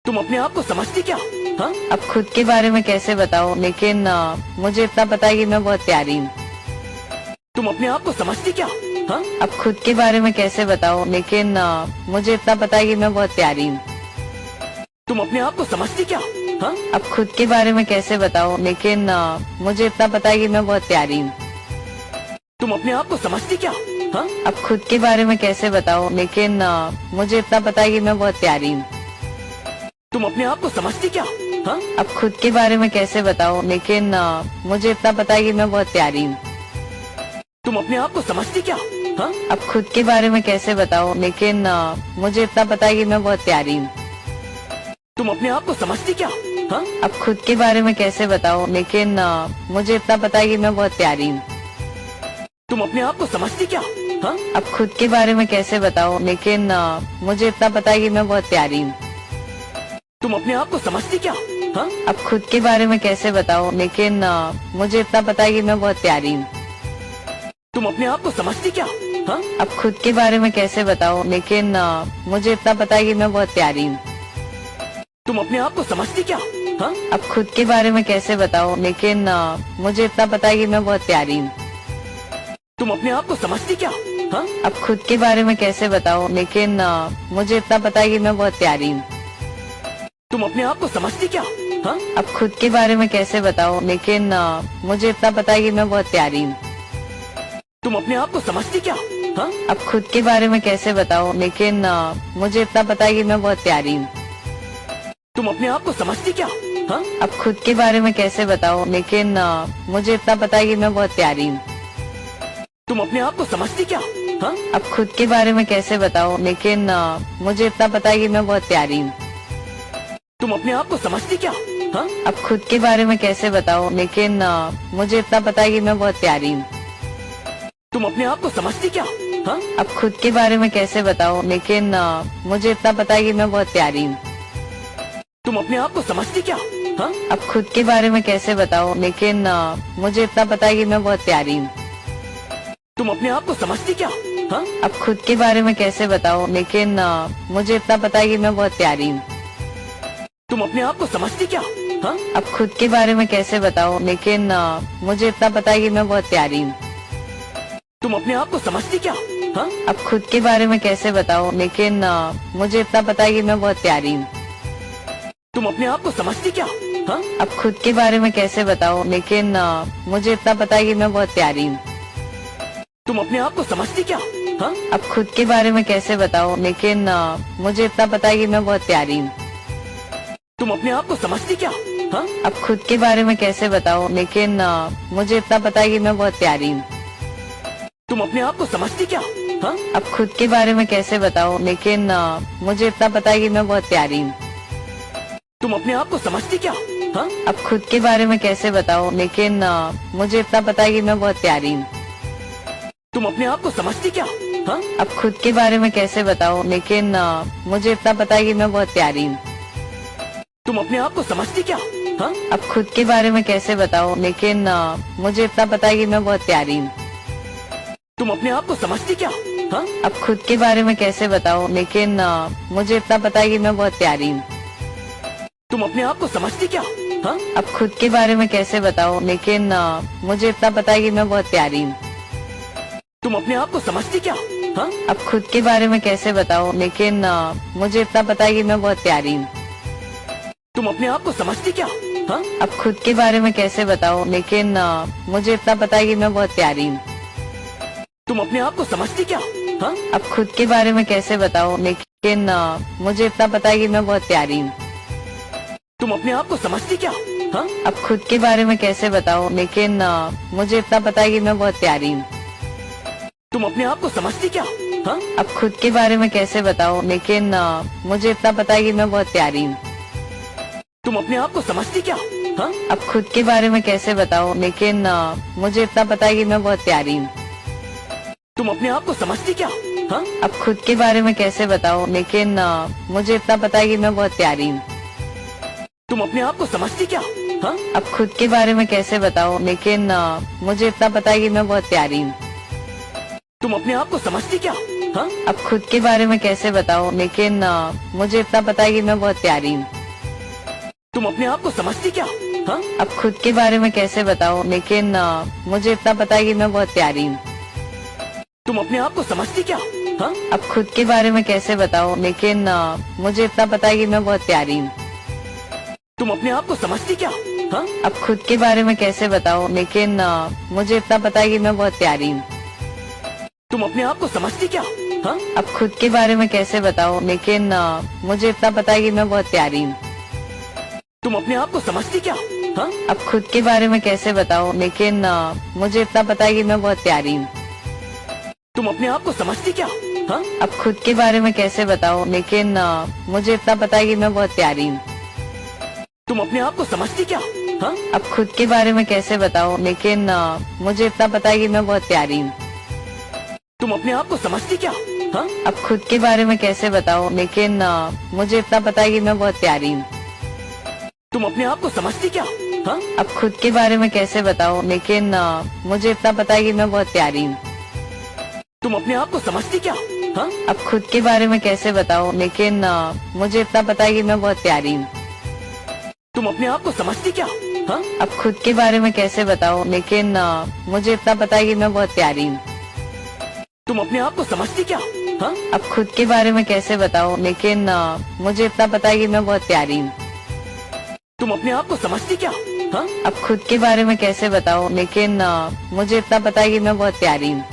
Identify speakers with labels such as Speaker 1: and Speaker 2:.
Speaker 1: तुम अपने आप को समझती क्या? हाँ?
Speaker 2: अब खुद के बारे में कैसे बताऊं, लेकिन मुझे इतना पता है कि मैं बहुत प्यारी हूँ।
Speaker 1: तुम अपने आप को समझती क्या? हाँ?
Speaker 2: अब खुद के बारे में कैसे बताऊं, लेकिन मुझे इतना पता है कि मैं बहुत प्यारी हूँ।
Speaker 1: तुम अपने आप को समझती क्या? हाँ?
Speaker 2: अब खुद के बारे में कैसे बताऊं, लेकिन मुझे इतना पता है कि मैं बहुत प्यारी हूँ।
Speaker 1: तुम अपने आप को समझती क्या? हाँ?
Speaker 2: अब खुद के बारे में कैसे बताऊं, लेकिन मुझे इतना पता है कि मैं बहुत प्यारी हूँ।
Speaker 1: तुम अपने आप को समझती क्या? हाँ?
Speaker 2: अब खुद के बारे में कैसे बताऊं, लेकिन मुझे इतना पता है कि मैं बहुत प्यारी हूँ।
Speaker 1: तुम अपने आप को समझती क्या? हाँ?
Speaker 2: अब खुद के बारे में कैसे बताऊं, लेकिन मुझे इतना पता है कि मैं बहुत प्यारी हूँ।
Speaker 1: तुम अपने आप को समझती क्या? हाँ?
Speaker 2: अब खुद के बारे में कैसे बताऊं, लेकिन मुझे इतना पता है कि मैं बहुत प्यारी हूँ।
Speaker 1: तुम अपने आप को समझती क्या? हाँ?
Speaker 2: अब खुद के बारे में कैसे बताऊं, लेकिन मुझे इतना पता है कि मैं बहुत प्यारी हूँ।
Speaker 1: तुम अपने आप को समझती क्या? हाँ?
Speaker 2: अब खुद के बारे में कैसे बताऊं, लेकिन मुझे इतना पता है कि मैं बहुत प्यारी हूँ।
Speaker 1: तुम अपने आप को समझती क्या? हाँ?
Speaker 2: अब खुद के बारे में कैसे बताऊं, लेकिन मुझे इतना पता है कि मैं बहुत प्यारी हूँ।
Speaker 1: तुम अपने आप को समझती क्या? हाँ?
Speaker 2: अब खुद के बारे में कैसे बताऊं, लेकिन मुझे इतना पता है कि मैं बहुत प्यारी हूँ।
Speaker 1: तुम अपने आप को समझती क्या? हाँ?
Speaker 2: अब खुद के बारे में कैसे बताऊं, लेकिन मुझे इतना पता है कि मैं बहुत प्यारी हूँ।
Speaker 1: तुम अपने आप को समझती क्या? हाँ?
Speaker 2: अब खुद के बारे में कैसे बताऊं, लेकिन मुझे इतना पता है कि मैं बहुत प्यारी हूँ।
Speaker 1: तुम अपने आप को समझती क्या? हाँ?
Speaker 2: अब खुद के बारे में कैसे बताऊं, लेकिन मुझे इतना पता है कि मैं बहुत प्यारी हूँ।
Speaker 1: तुम अपने आप को समझती क्या? हाँ?
Speaker 2: अब खुद के बारे में कैसे बताऊं, लेकिन मुझे इतना पता है कि मैं बहुत प्यारी हूँ।
Speaker 1: तुम अपने आप को समझती क्या? हाँ?
Speaker 2: अब खुद के बारे में कैसे बताऊं, लेकिन मुझे इतना पता है कि मैं बहुत प्यारी हूँ।
Speaker 1: तुम अपने आप को समझती क्या? हाँ?
Speaker 2: अब खुद के बारे में कैसे बताऊं, लेकिन मुझे इतना पता है कि मैं बहुत प्यारी हूँ।
Speaker 1: तुम अपने आप को समझती क्या? हाँ?
Speaker 2: अब खुद के बारे में कैसे बताऊं, लेकिन मुझे इतना पता है कि मैं बहुत प्यारी हूँ।
Speaker 1: तुम अपने आप को समझती क्या? हाँ?
Speaker 2: अब खुद के बारे में कैसे बताऊं, लेकिन मुझे इतना पता है कि मैं बहुत प्यारी हूँ।
Speaker 1: तुम अपने आप को समझती क्या? हाँ?
Speaker 2: अब खुद के बारे में कैसे बताऊं, लेकिन मुझे इतना पता है कि मैं बहुत प्यारी हूँ।
Speaker 1: तुम अपने आप को समझती क्या? हाँ?
Speaker 2: अब खुद के बारे में कैसे बताऊं, लेकिन मुझे इतना पता है कि मैं बहुत प्यारी हूँ।
Speaker 1: तुम अपने आप को समझती क्या? हाँ?
Speaker 2: अब खुद के बारे में कैसे बताऊं, लेकिन मुझे इतना पता है कि मैं बहुत प्यारी हूँ।
Speaker 1: तुम अपने आप को समझती क्या? हाँ?
Speaker 2: अब खुद के बारे में कैसे बताऊं, लेकिन मुझे इतना पता है कि मैं बहुत प्यारी हूँ।
Speaker 1: तुम अपने आप को समझती क्या? हाँ?
Speaker 2: अब खुद के बारे में कैसे बताऊं, लेकिन मुझे इतना पता है कि मैं बहुत प्यारी हूँ।
Speaker 1: तुम अपने आप को समझती क्या? हाँ?
Speaker 2: अब खुद के बारे में कैसे बताऊं, लेकिन मुझे इतना पता है कि मैं बहुत प्यारी हूँ।
Speaker 1: तुम अपने आप को समझती क्या? हाँ?
Speaker 2: अब खुद के बारे में कैसे बताऊं, लेकिन मुझे इतना पता है कि मैं बहुत प्यारी हूँ।
Speaker 1: तुम अपने आप को समझती क्या? हाँ?
Speaker 2: अब खुद के बारे में कैसे बताऊं, लेकिन मुझे इतना पता है कि मैं बहुत प्यारी हूँ।
Speaker 1: तुम अपने आप को समझती क्या? हाँ?
Speaker 2: अब खुद के बारे में कैसे बताऊं, लेकिन मुझे इतना पता है कि मैं बहुत प्यारी हूँ।
Speaker 1: तुम अपने आप को समझती क्या? हाँ?
Speaker 2: अब खुद के बारे में कैसे बताऊं, लेकिन मुझे इतना पता है कि मैं बहुत प्यारी हूँ।
Speaker 1: तुम अपने आप को समझती क्या? हाँ?
Speaker 2: अब खुद के बारे में कैसे बताऊं, लेकिन मुझे इतना पता है कि मैं बहुत प्यारी हूँ।
Speaker 1: तुम अपने आप को समझती क्या? हाँ?
Speaker 2: अब खुद के बारे में कैसे बताऊं, लेकिन मुझे इतना पता है कि मैं बहुत प्यारी हूँ।
Speaker 1: तुम अपने आप को समझती क्या? हाँ?
Speaker 2: अब खुद के बारे में कैसे बताऊं, लेकिन मुझे इतना पता है कि मैं बहुत प्यारी हूँ।
Speaker 1: तुम अपने आप को समझती क्या? हाँ?
Speaker 2: अब खुद के बारे में कैसे बताऊं, लेकिन मुझे इतना पता है कि मैं बहुत प्यारी हूँ।
Speaker 1: तुम अपने आप को समझती क्या? हाँ?
Speaker 2: अब खुद के बारे में कैसे बताऊं, लेकिन मुझे इतना पता है कि मैं बहुत प्यारी हूँ।
Speaker 1: तुम अपने आप को समझती क्या? हाँ?
Speaker 2: अब खुद के बारे में कैसे बताऊं, लेकिन मुझे इतना पता है कि मैं बहुत प्यारी हूँ।
Speaker 1: तुम अपने आप को समझती क्या? हाँ?
Speaker 2: अब खुद के बारे में कैसे बताऊं, लेकिन मुझे इतना पता है कि मैं बहुत प्यारी हूँ।
Speaker 1: तुम अपने आप को समझती क्या? हाँ?
Speaker 2: अब खुद के बारे में कैसे बताऊं, लेकिन मुझे इतना पता है कि मैं बहुत प्यारी हूँ।
Speaker 1: तुम अपने आप को समझती क्या? हाँ?
Speaker 2: अब खुद के बारे में कैसे बताऊं, लेकिन मुझे इतना पता है कि मैं बहुत प्यारी हूँ।
Speaker 1: तुम अपने आप को समझती क्या? हाँ?
Speaker 2: अब खुद के बारे में कैसे बताऊं, लेकिन मुझे इतना पता है कि मैं बहुत प्यारी हूँ।
Speaker 1: तुम अपने आप को समझती क्या? हाँ?
Speaker 2: अब खुद के बारे में कैसे बताऊं, लेकिन मुझे इतना पता है कि मैं बहुत प्यारी हूँ।
Speaker 1: तुम अपने आप को समझती क्या? हाँ?
Speaker 2: अब खुद के बारे में कैसे बताऊं, लेकिन मुझे इतना पता है कि मैं बहुत प्यारी हूँ।
Speaker 1: तुम अपने आप को समझती क्या? हाँ?
Speaker 2: अब खुद के बारे में कैसे बताऊं, लेकिन मुझे इतना पता है कि मैं बहुत प्यारी हूँ।
Speaker 1: तुम अपने आप को समझती क्या? हाँ?
Speaker 2: अब खुद के बारे में कैसे बताऊं, लेकिन मुझे इतना पता है कि मैं बहुत प्यारी हूँ।
Speaker 1: तुम अपने आप को समझती क्या? हाँ?
Speaker 2: अब खुद के बारे में कैसे बताऊं, लेकिन मुझे इतना पता है कि मैं बहुत प्यारी हूँ।
Speaker 1: तुम अपने आप को समझती क्या? हाँ?
Speaker 2: अब खुद के बारे में कैसे बताऊं, लेकिन मुझे इतना पता है कि मैं बहुत प्यारी हूँ।
Speaker 1: तुम अपने आप को समझती क्या? हाँ?
Speaker 2: अब खुद के बारे में कैसे बताऊं, लेकिन मुझे इतना पता है कि मैं बहुत प्यारी हूँ।
Speaker 1: तुम अपने आप को समझती क्या? हाँ?
Speaker 2: अब खुद के बारे में कैसे बताऊं, लेकिन मुझे इतना पता है कि मैं बहुत प्यारी हूँ।
Speaker 1: तुम अपने आप को समझती क्या? हाँ?
Speaker 2: अब खुद के बारे में कैसे बताऊं, लेकिन मुझे इतना पता है कि मैं बहुत प्यारी हूँ।
Speaker 1: तुम अपने आप को समझती क्या? हाँ?
Speaker 2: अब खुद के बारे में कैसे बताऊं, लेकिन मुझे इतना पता है कि मैं बहुत प्यारी हूँ।
Speaker 1: तुम अपने आप को समझती क्या? हाँ?
Speaker 2: अब खुद के बारे में कैसे बताऊं, लेकिन मुझे इतना पता है कि मैं बहुत प्यारी हूँ।
Speaker 1: तुम अपने आप को समझती क्या? हाँ?
Speaker 2: अब खुद के बारे में कैसे बताऊं, लेकिन मुझे इतना पता है कि मैं बहुत प्यारी हूँ।
Speaker 1: तुम अपने आप को समझती क्या? हाँ?
Speaker 2: अब खुद के बारे में कैसे बताऊं, लेकिन मुझे इतना पता है कि मैं बहुत प्यारी हूँ।
Speaker 1: तुम अपने आप को समझती क्या? हाँ?
Speaker 2: अब खुद के बारे में कैसे बताऊं, लेकिन मुझे इतना पता है कि मैं बहुत प्यारी हूँ।